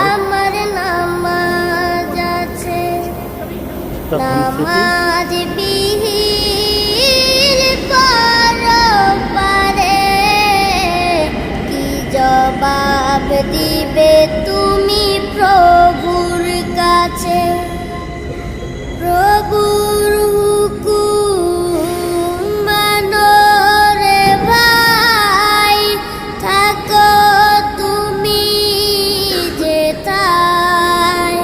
আমার নামাজ আছে নামাজ বিহীন পরপারে কি জবাব দিবে তুমি প্রভুর কাছে প্রভুর হুকুম মানো রে ভাই থাকো তুমি যেথায়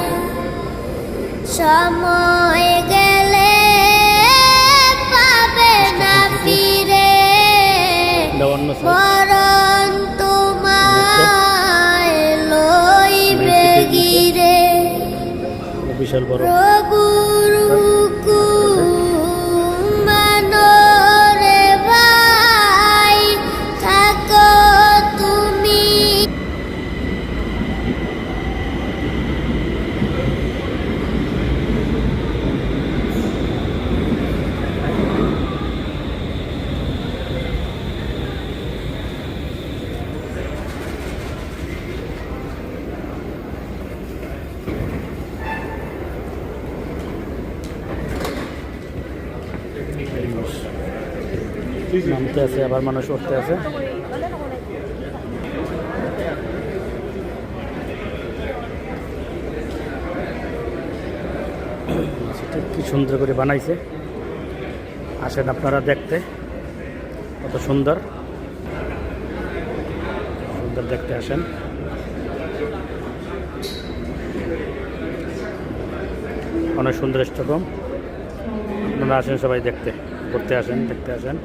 সময় গেলে পাবে না ফিরে মরণ তোমায় লইবে গিরে বিশাল বড় প্রভুর হুকুম মানো রে ভাই থাকো তুমি নামতে আছে আবার মানুষ উঠতে আছে কি সুন্দর করে বানাইছে আসেন আপনারা দেখতে কত সুন্দর সুন্দর দেখতে আসেন অনেক সুন্দর স্টেডিয়াম আপনারা আসেন সবাই দেখতে ঘুরতে আসেন দেখতে আসেন